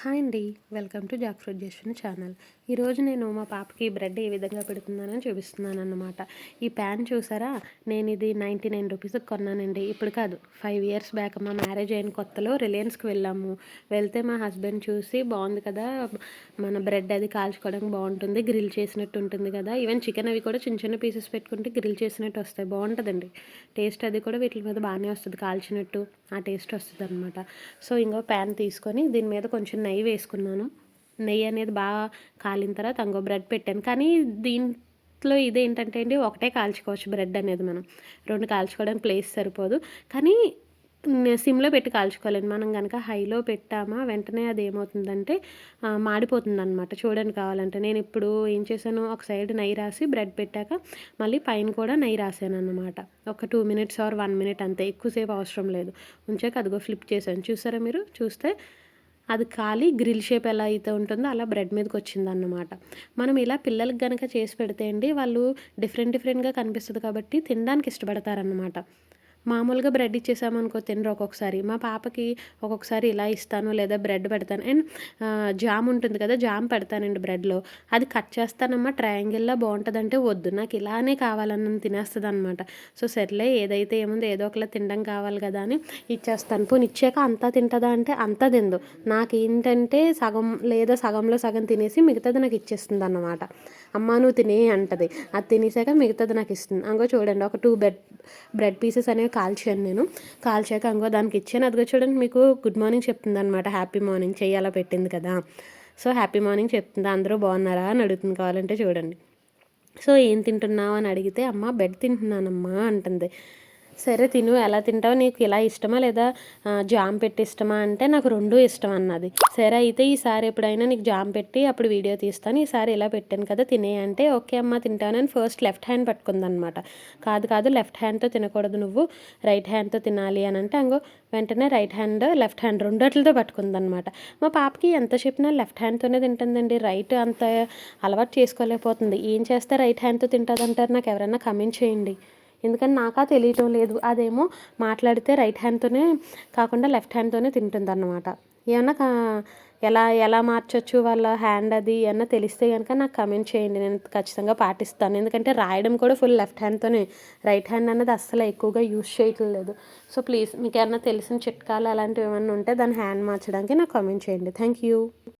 Hi అండి. Welcome to Jack fruit Jashan channel. ఈరోజు నేను మా పాపకి బ్రెడ్ ఏ విధంగా పెడుతున్నానని చూపిస్తున్నానన్నమాట. ఈ ప్యాన్ చూసారా, నేను ఇది 99 రూపీస్కి కొన్నానండి. ఇప్పుడు కాదు, 5 ఇయర్స్ బ్యాక్ మా మ్యారేజ్ అయిన కొత్తలో రిలయన్స్కి వెళ్ళాము. వెళ్తే మా హస్బెండ్ చూసి బాగుంది కదా, మన బ్రెడ్ అది కాల్చుకోవడానికి బాగుంటుంది, గ్రిల్ చేసినట్టు ఉంటుంది కదా, ఈవెన్ చికెన్ అవి కూడా చిన్న చిన్న పీసెస్ పెట్టుకుంటే గ్రిల్ చేసినట్టు వస్తాయి, బాగుంటుందండి టేస్ట్. అది కూడా వీటి మీద బాగానే వస్తుంది, కాల్చినట్టు ఆ టేస్ట్ వస్తుంది అనమాట. సో ఇంకో ప్యాన్ తీసుకొని దీని మీద కొంచెం నెయ్యి వేసుకున్నాను. నెయ్యి అనేది బాగా కాలిన తర్వాత అంగో బ్రెడ్ పెట్టాను. కానీ దీంట్లో ఇదేంటంటే అండి, ఒకటే కాల్చుకోవచ్చు బ్రెడ్ అనేది. మనం 2 కాల్చుకోవడానికి ప్లేస్ సరిపోదు. కానీ సిమ్లో పెట్టి కాల్చుకోవాలండి. మనం కనుక హైలో పెట్టామా వెంటనే అది ఏమవుతుందంటే మాడిపోతుంది అనమాట. చూడండి కావాలంటే. నేను ఇప్పుడు ఏం చేశాను, ఒక సైడ్ నెయ్యి రాసి బ్రెడ్ పెట్టాక మళ్ళీ పైన కూడా నెయ్యి రాసాను అనమాట. ఒక 2 మినిట్స్ ఆర్ 1 మినిట్ అంతే, ఎక్కువసేపు అవసరం లేదు. ఉంచాక అదిగో ఫ్లిప్ చేశాను. చూసారా మీరు, చూస్తే అది కాలి గ్రిల్ షేప్ ఎలా అయితే ఉంటుందో అలా బ్రెడ్ మీదకి వచ్చిందన్నమాట. మనం ఇలా పిల్లలకి కనుక చేసి పెడితే అండి, వాళ్ళు డిఫరెంట్గా కనిపిస్తుంది కాబట్టి తినడానికి ఇష్టపడతారన్నమాట. మామూలుగా బ్రెడ్ ఇచ్చేసామనుకో తినరు ఒక్కొక్కసారి. మా పాపకి ఒక్కొక్కసారి ఇలా ఇస్తాను, లేదా బ్రెడ్ పెడతాను. అండ్ జామ్ ఉంటుంది కదా, జామ్ పెడతానండి బ్రెడ్లో. అది కట్ చేస్తానమ్మా ట్రయాంగిల్లా బాగుంటుందంటే వద్దు, నాకు ఇలానే కావాలని తినేస్తుంది అనమాట. సో సర్లే, ఏదైతే ఏముందో ఏదో ఒకలా తినడం కావాలి కదా అని ఇచ్చేస్తాను. పోనీ ఇచ్చాక అంతా తింటుందా అంటే అంతా తిందు. నాకేంటంటే సగం లేదా సగంలో సగం తినేసి మిగతాది నాకు ఇచ్చేస్తుంది అన్నమాట. అమ్మ నువ్వు తినే అంటది. అది తినేసాక మిగతాది నాకు ఇస్తుంది. అంగో చూడండి, ఒక 2 బ్రెడ్ పీసెస్ అనేవి కాల్చాను నేను. కాల్చాక అంగో దానికి ఇచ్చాను. అదిగో చూడండి, మీకు గుడ్ మార్నింగ్ చెప్తుంది అనమాట. హ్యాపీ మార్నింగ్ చెయ్యాలా పెట్టింది కదా. సో హ్యాపీ మార్నింగ్ చెప్తుంది. అందరూ బాగున్నారా అని అడుగుతుంది, కావాలంటే చూడండి. సో ఏం తింటున్నావు అని అడిగితే అమ్మ బెడ్ తింటున్నానమ్మా అంటుంది. సరే తిను, ఎలా తింటావు, నీకు ఇలా ఇష్టమా లేదా జామ్ పెట్టి ఇష్టమా అంటే నాకు 2 ఇష్టం అన్నది. సరే అయితే ఈసారి ఎప్పుడైనా నీకు జామ్ పెట్టి అప్పుడు వీడియో తీస్తాను, ఈసారి ఇలా పెట్టాను కదా తినే అంటే ఓకే అమ్మ తింటానని ఫస్ట్ లెఫ్ట్ హ్యాండ్ పట్టుకుందనమాట. కాదు లెఫ్ట్ హ్యాండ్తో తినకూడదు, నువ్వు రైట్ హ్యాండ్తో తినాలి అని అంటే అంగో వెంటనే రైట్ హ్యాండ్ లెఫ్ట్ హ్యాండ్ రెండట్లతో పట్టుకుందనమాట. మా పాపకి ఎంత చెప్పినా లెఫ్ట్ హ్యాండ్తోనే తింటుందండి, రైట్ అంత అలవాటు చేసుకోలేకపోతుంది. ఏం చేస్తే రైట్ హ్యాండ్తో తింటుందంటారు, నాకు ఎవరైనా కమెంట్ చేయండి. ఎందుకని నాకా తెలియటం లేదు. అదేమో మాట్లాడితే రైట్ హ్యాండ్తోనే కాకుండా లెఫ్ట్ హ్యాండ్తోనే తింటుంది అన్నమాట. ఏమన్నా ఎలా ఎలా మార్చొచ్చు వాళ్ళ హ్యాండ్ అది ఏమన్నా తెలిస్తే కనుక నాకు కమెంట్ చేయండి, నేను ఖచ్చితంగా పాటిస్తాను. ఎందుకంటే రాయడం కూడా ఫుల్ లెఫ్ట్ హ్యాండ్తోనే, రైట్ హ్యాండ్ అన్నది అస్సలు ఎక్కువగా యూజ్ చేయటం లేదు. సో ప్లీజ్ మీకు ఏమన్నా తెలిసిన చిట్కాలు అలాంటివి ఏమన్నా ఉంటే దాని హ్యాండ్ మార్చడానికి నాకు కమెంట్ చేయండి. Thank you.